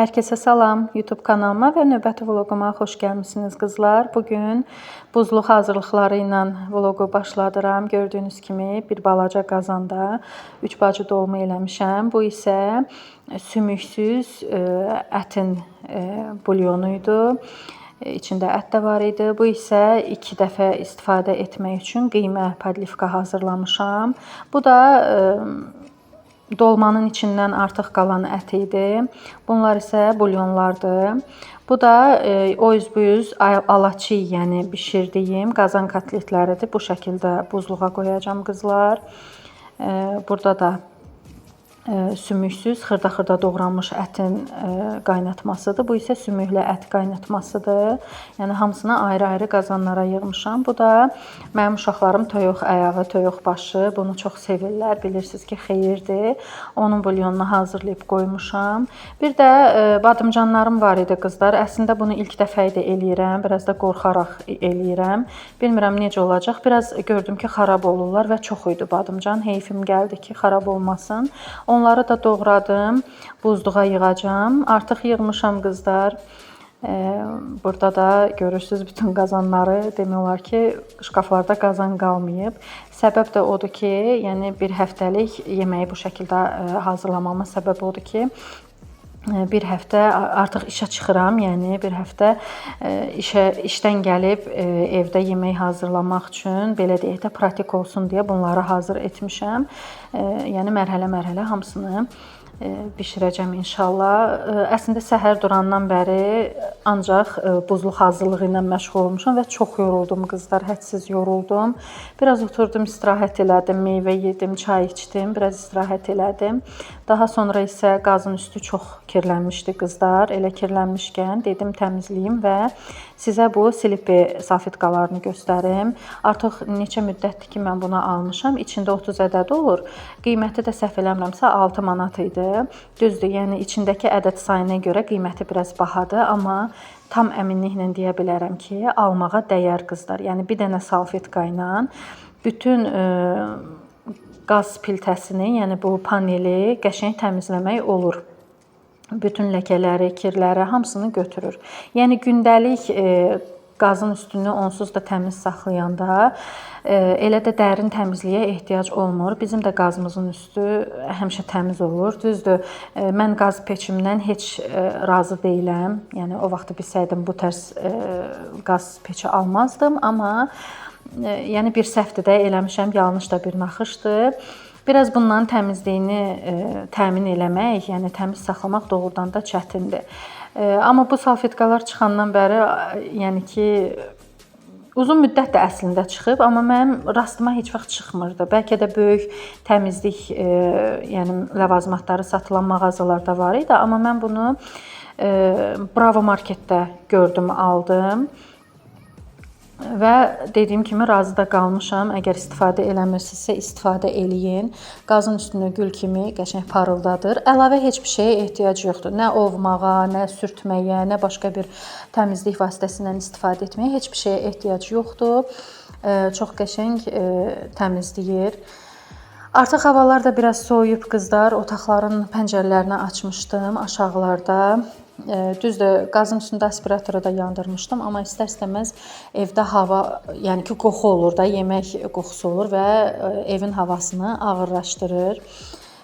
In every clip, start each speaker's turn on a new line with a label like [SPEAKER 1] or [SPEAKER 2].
[SPEAKER 1] Hər kəsə salam, YouTube kanalıma və növbəti vloquma xoş gəlmisiniz qızlar. Bugün buzluq hazırlıqları ilə vloqu başladıram. Gördüyünüz kimi bir balaca qazanda 3 bacı dolma eləmişəm. Bu isə sümüksüz ətin bulyonu idi. İçində ət də var idi. Bu isə 2 dəfə istifadə etmək üçün qiymə podlivka hazırlamışam. Bu da dolmanın içindən artıq qalan ət idi. Bunlar isə bulyonlardır. Bu da o üz bu üz alaçı, yəni bişirdiyim qazan kotletləridir. Bu şəkildə buzluğa qoyacağam qızlar. Burada da sümüksüz xırda-xırda doğranmış ətin qaynatmasıdır. Bu isə sümüklü ət qaynatmasıdır. Yəni hamısını ayrı-ayrı qazanlara yığmışam. Bu da mənim uşaqlarım toyuq ayağı, toyuq başı. Bunu çox sevirlər. Bilirsiniz ki, xeyirdir. Onun bulyonunu hazırlayıb qoymuşam. Bir də badımcanlarım var idi qızlar. Əslində bunu ilk dəfə idi eləyirəm. Biraz da qorxaraq eləyirəm. Bilmirəm necə olacaq. Biraz gördüm ki, xarab olurlar və çox idi badımcan. Heyfim gəldi ki, xarab olmasın. Onları da doğradım, buzluğa yığacağam. Artıq yığmışam qızlar. Burada da görürsünüz bütün qazanları. Demək olar ki, şkaflarda qazan qalmayıb. Səbəb də odur ki, yəni bir həftəlik yeməyi bu şəkildə hazırlamama səbəb odur ki, bir həftə artıq işə çıxıram, yəni bir həftə işdən gəlib evdə yemək hazırlamaq üçün, belə deyək də, pratik olsun deyə bunları hazır etmişəm. Yəni mərhələ-mərhələ hamısını bişirəcəm inşallah. Əslində səhər durandan bəri ancaq buzluq hazırlığı ilə məşğul olmuşam və çox yoruldum qızlar, hədsiz yoruldum. Biraz oturdum, istirahət elədim, meyvə yedim, çay içdim, biraz istirahət elədim. Daha sonra isə qazın üstü çox kirlənmişdi qızlar. Elə kirlənmişkən dedim təmizləyim və sizə bu silipi salfetkalarını göstərim. Artıq neçə müddətdir ki, mən bunu almışam. İçində 30 ədəd olur. Qiyməti də səhv eləmirəmsə 6 manat idi. Düzdür, yəni içindəki ədəd sayına görə qiyməti biraz bahadır, amma tam əminliklə deyə bilərəm ki, almağa dəyər qızlar. Yəni bir dənə salfetka ilə bütün qaz piltəsini, yəni bu paneli qəşəng təmizləmək olur. Bütün ləkələri, kirləri hamısını götürür. Yəni gündəlik qazın üstünü onsuz da təmiz saxlayanda elə də dərin təmizliyə ehtiyac olmur. Bizim də qazımızın üstü həmişə təmiz olur. Düzdür, mən qaz peçimdən heç razı deyiləm. Yəni o vaxt bilsəydim bu tərz qaz peçi almazdım, amma yəni bir səhvdir də eləmişəm, yanlış da bir naxışdır. Biraz bunların təmizliyini təmin eləmək, yəni təmiz saxlamaq doğrudan da çətindir. Amma bu salfetkalar çıxandan bəri, yəni ki, uzun müddət də əslində çıxıb, amma mənim rastıma heç vaxt çıxmırdı. Bəlkə də böyük təmizlik, yəni ləvazimatları satılan mağazalarda var idi, amma mən bunu Bravo Marketdə gördüm, aldım. Və dediyim kimi razı da qalmışam. Əgər istifadə eləmirsinizsə istifadə eləyin. Qazın üstünü gül kimi qəşəng parıldadır. Əlavə heç bir şeyə ehtiyac yoxdur. Nə ovmağa, nə sürtməyə, nə başqa bir təmizlik vasitəsindən istifadə etməyə heç bir şeyə ehtiyac yoxdur. Çox qəşəng təmizləyir. Artıq havalar da biraz soyuyub qızlar. Otaqların pəncərələrini açmışdım aşağılarda. Düzdür, qazın üstündə aspiratoru da yandırmışdım, amma istər-istəməz evdə hava, yəni ki, qoxu olur da, yemək qoxusu olur və evin havasını ağırlaşdırır.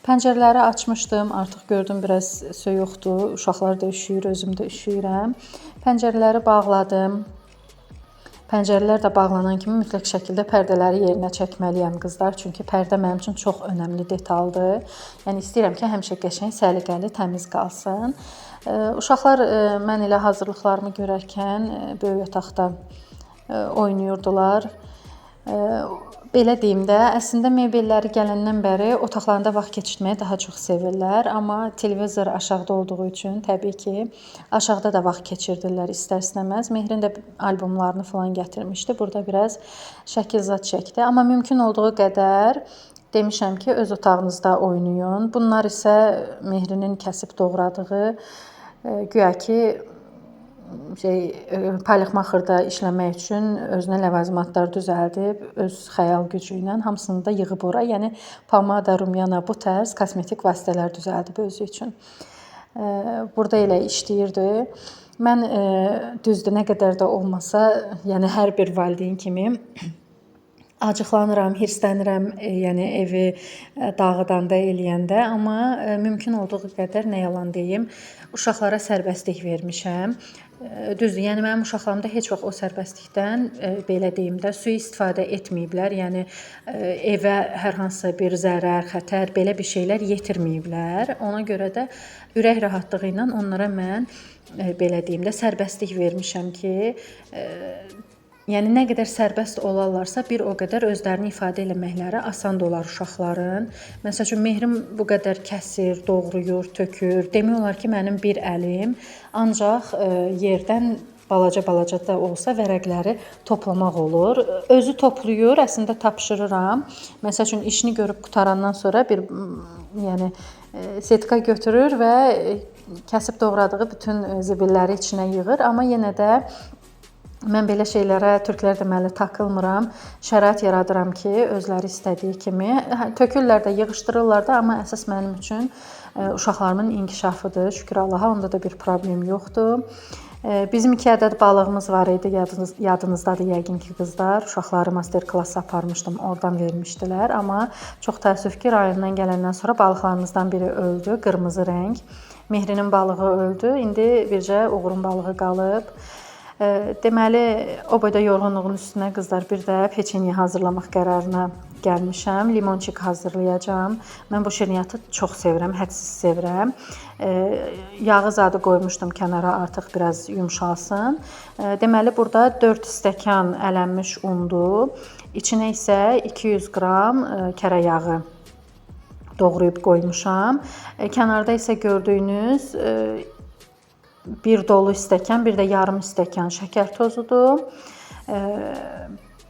[SPEAKER 1] Pəncərələri açmışdım, artıq gördüm biraz soyuqdur, uşaqlar da üşüyür, özüm də üşüyürəm. Pəncərələri bağladım. Pəncərələr də bağlanan kimi mütləq şəkildə pərdələri yerinə çəkməliyəm qızlar, çünki pərdə mənim üçün çox önəmli detaldır. Yəni istəyirəm ki, həmişə qəşəng, səliqəli, təmiz qalsın. Uşaqlar mən elə hazırlıqlarımı görərkən böyük otaqda oynayırdılar. Belə deyim də, əslində mebelləri gələndən bəri otaqlarında vaxt keçirməyi daha çox sevirlər, amma televizor aşağıda olduğu üçün təbii ki, aşağıda da vaxt keçirdirlər istər-istəməz. Mehrin də albomlarını falan gətirmişdi. Burada biraz şəkilzad çəkdi, amma mümkün olduğu qədər demişəm ki, öz otağınızda oynayın. Bunlar isə Mehrinin kəsib doğradığı, güya ki, paylıqmaxırda işləmək üçün özünə ləvazimatlar düzəldib, öz xəyal gücü ilə hamısını da yığıb ora. Yəni pomada, rumyana, bu tərz kosmetik vasitələr düzəldib özü üçün. burada elə işləyirdi. Mən düzdür, nə qədər də olmasa, yəni hər bir valideyn kimi acıqlanıram, hirslənirəm, yəni evi dağıdanda, eləyəndə, amma mümkün olduğu qədər nə yalan deyim, uşaqlara sərbəstlik vermişəm. Düzdür, yəni mənim uşaqlarım da heç vaxt o sərbəstlikdən belə deyim də sui-istifadə etməyiblər. Yəni evə hər hansısa bir zərər, xətər, belə bir şeylər yetirməyiblər. Ona görə də ürək rahatlığı ilə onlara mən belə deyim də sərbəstlik vermişəm ki, yəni nə qədər sərbəst olarlarsa, bir o qədər özlərini ifadə etməkləri asan olar uşaqların. Məsəl üçün mehrim bu qədər kəsir, doğrayır, tökür. Demək olar ki, mənim bir əlim ancaq yerdən balaca da olsa vərəqləri toplamaq olur. Özü toplayır, əslində tapşırıram. Məsəl üçün işini görüb qutarandan sonra bir yəni setka götürür və kəsib doğradığı bütün zibilləri içinə yığır, amma yenə də mən belə şeylərə türklər deməli takılmıram. Şərait yaradıram ki, özləri istədiyi kimi tökürlər də, yığışdırırlar da, amma əsas mənim üçün uşaqlarımın inkişafıdır. Şükür Allaha, onda da bir problem yoxdur. Bizim 2 ədəd balığımız var idi, yadınızdadır yəqin ki, qızlar. Uşaqları master-klass aparmışdım, oradan vermişdilər. Amma çox təəssüf ki, rayondan gələndən sonra balıqlarımızdan biri öldü, qırmızı rəng. Mehrinin balığı öldü, indi bircə Uğurun balığı qalıb. Deməli, o boyda yorğunluğun üstünə qızlar bir də peçeniya hazırlamaq qərarına gəlmişəm. Limonçik hazırlayacağam. Mən bu şirniyyatı çox sevirəm, hədsiz sevirəm. Yağı zadı qoymuşdum kənara, artıq biraz yumşalsın. Deməli, burada 4 stəkan ələnmiş undur. İçinə isə 200 qram kərə yağı doğrayıb qoymuşam. Kənarda isə gördüyünüz bir dolu stəkan, bir də yarım stəkan şəkər tozudur.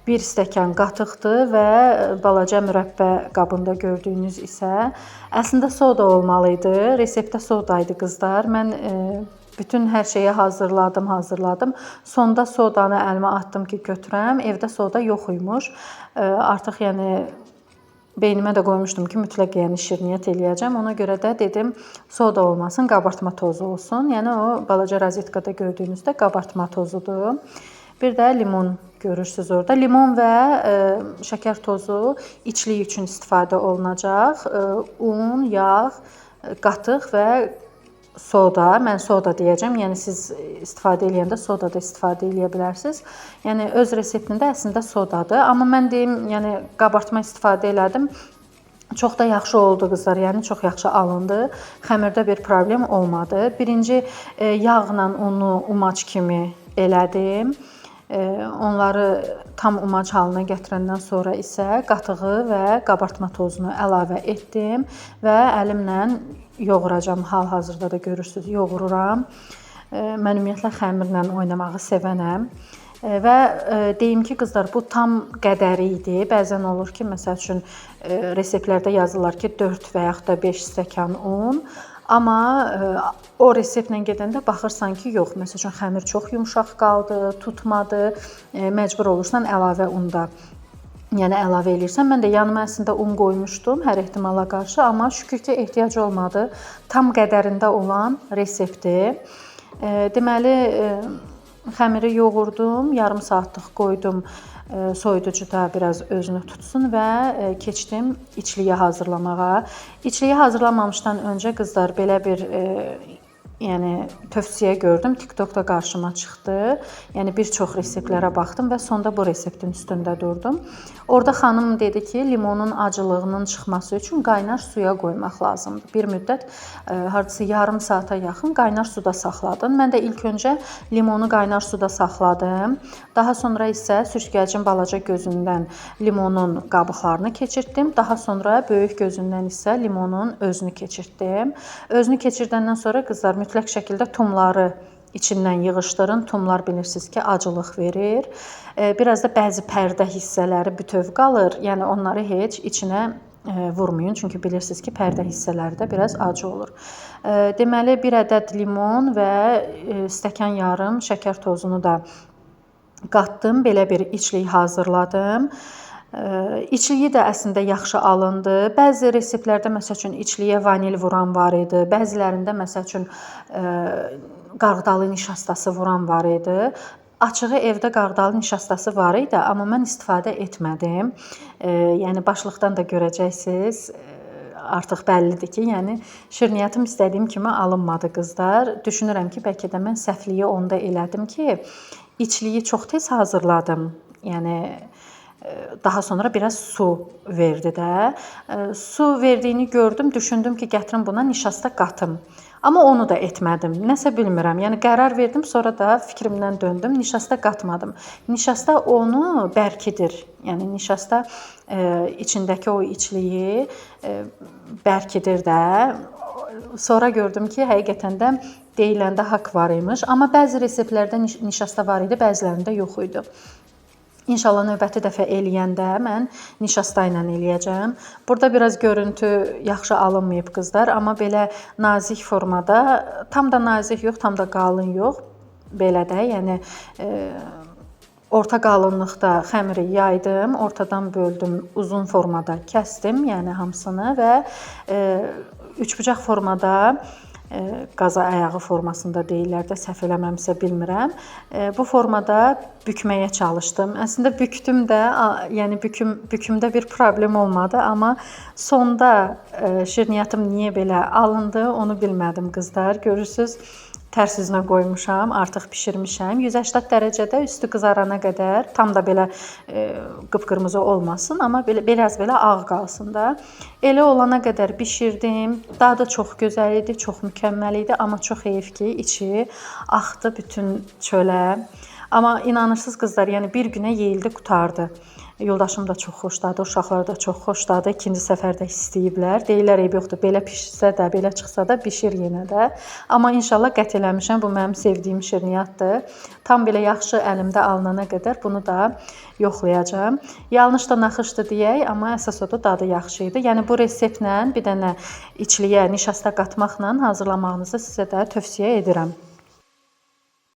[SPEAKER 1] 1 stəkan qatıqdır və balaca mürəbbə qabında gördüyünüz isə əslində soda olmalı idi. Reseptdə soda idi qızlar. Mən bütün hər şeyi hazırladım. Sonda sodanı əlimə atdım ki, götürəm. Evdə soda yox imiş. Artıq yəni beynimə də qoymuşdum ki, mütləq yəni şirniyyat eləyəcəm. Ona görə də dedim, soda olmasın, qabartma tozu olsun. Yəni o balaca rozetkada gördüyünüzdə qabartma tozudur. Bir də limon görürsüz orada. Limon və şəkər tozu içlik üçün istifadə olunacaq. Un, yağ, qatıq və soda. Mən soda deyəcəm. Yəni siz istifadə eləyəndə soda da istifadə eləyə bilərsiniz. Yəni öz reseptində əslində sodadır. Amma mən deyim, yəni qabartma istifadə elədim. Çox da yaxşı oldu qızlar. Yəni çox yaxşı alındı. Xəmirdə bir problem olmadı. Birinci yağla unu umac kimi elədim. Onları tam umac halına gətirəndən sonra isə qatığı və qabartma tozunu əlavə etdim və əlimlə yoğuracam. Hal-hazırda da görürsüz, yoğururam. Mən ümumiyyətlə xəmirlə oynamağı sevənəm. Və deyim ki, qızlar, bu tam qədəri idi. Bəzən olur ki, məsəl üçün reseptlərdə yazırlar ki, 4 və yaxud da 5 stəkan un. Amma o reseptlə gedəndə baxırsan ki, yox. Məsəl üçün xəmir çox yumşaq qaldı, tutmadı. Məcbur olursan əlavə unda. Yəni əlavə eləyirsən. Mən də yanıma əslində un qoymuşdum hər ehtimala qarşı, amma şükür ki, ehtiyac olmadı. Tam qədərində olan reseptdir. Deməli, xəmiri yoğurdum, yarım saatlıq qoydum soyuducuda biraz özünü tutsun və keçdim içliyi hazırlamağa. İçliyi hazırlamamışdan öncə qızlar belə bir yəni tövsiyə gördüm. TikTokda qarşıma çıxdı. Yəni bir çox reseptlərə baxdım və sonda bu reseptin üstündə durdum. Orada xanım dedi ki, limonun acılığının çıxması üçün qaynar suya qoymaq lazımdır. Bir müddət hardasa yarım saata yaxın qaynar suda saxladım. Mən də ilk öncə limonu qaynar suda saxladım. Daha sonra isə sürüşgəcin balaca gözündən limonun qabıqlarını keçirtdim. Daha sonra böyük gözündən isə limonun özünü keçirtdim. Özünü keçirdəndən sonra qızlar mütləq şəkildə tumları içindən yığışdırın. Tumlar bilirsiniz ki, acılıq verir. Biraz da bəzi pərdə hissələri bütöv qalır. Yəni onları heç içinə vurmayın. Çünki bilirsiniz ki, pərdə hissələri də biraz acı olur. Deməli, 1 ədəd limon və stəkan yarım şəkər tozunu da qatdım. Belə bir içlik hazırladım. İçliyi də əslində yaxşı alındı. Bəzi reseptlərdə məsəl üçün içliyə vanil vuran var idi. Bəzilərində məsəl üçün qarğıdalı nişastası vuran var idi. Açığı evdə qarğıdalı nişastası var idi, amma mən istifadə etmədim. Yəni başlıqdan da görəcəksiniz. Artıq bəllidir ki, yəni şirniyyatım istədiyim kimi alınmadı qızlar. Düşünürəm ki, bəlkə də mən səhvliyi onda elədim ki, içliyi çox tez hazırladım. Yəni daha sonra biraz su verdi də. Su verdiyini gördüm, düşündüm ki, gətirim buna nişasta qatım. Amma onu da etmədim. Nəsə bilmirəm. Yəni qərar verdim, sonra da fikrimdən döndüm. Nişasta qatmadım. Nişasta onu bərkidir. Yəni nişasta içindəki o içliyi bərkidir də. Sonra gördüm ki, həqiqətən də deyiləndə haqq var imiş. Amma bəzi reseptlərdə nişasta var idi, bəzilərində yox idi. İnşallah növbəti dəfə eləyəndə mən nişasta ilə eləyəcəm. Burada biraz görüntü yaxşı alınmayıb qızlar, amma belə nazik formada, tam da nazik yox, tam da qalın yox. Belə də, yəni orta qalınlıqda xəmiri yaydım, ortadan böldüm, uzun formada kəsdim, yəni hamısını və üçbucaq formada, qaza ayağı formasında deyirlər də, səhv eləməmsə bilmirəm. Bu formada bükməyə çalışdım. Əslində bükdüm də, yəni bükümdə bir problem olmadı, amma sonda şirniyyatım niyə belə alındı, onu bilmədim qızlar. Görürsüz, tərs üzünə qoymuşam, artıq bişirmişəm. 180 dərəcədə üstü qızarana qədər, tam da belə qıpqırmızı olmasın, amma biraz belə ağ qalsın da. Elə olana qədər bişirdim. Dadı çox gözəl idi, çox mükəmməl idi, amma çox heyif ki, içi axdı bütün çölə. Amma inanırsınız qızlar, yəni bir günə yeyildi, qutardı. Yoldaşım da çox xoşladı, uşaqlar da çox xoşladı. İkinci səfərdə istəyiblər. Deyirlər, eyb yoxdur, belə pişsə də, belə çıxsa da bişir yenə də. Amma inşallah qət eləmişəm, bu mənim sevdiyim şirniyyatdır. Tam belə yaxşı əlimdə alınana qədər bunu da yoxlayacağam. Yanlış da naxışdı deyək, amma əsas odur, dadı yaxşı idi. Yəni bu reseptlə bir dənə içliyə nişasta qatmaqla hazırlamağınızı sizə də tövsiyə edirəm.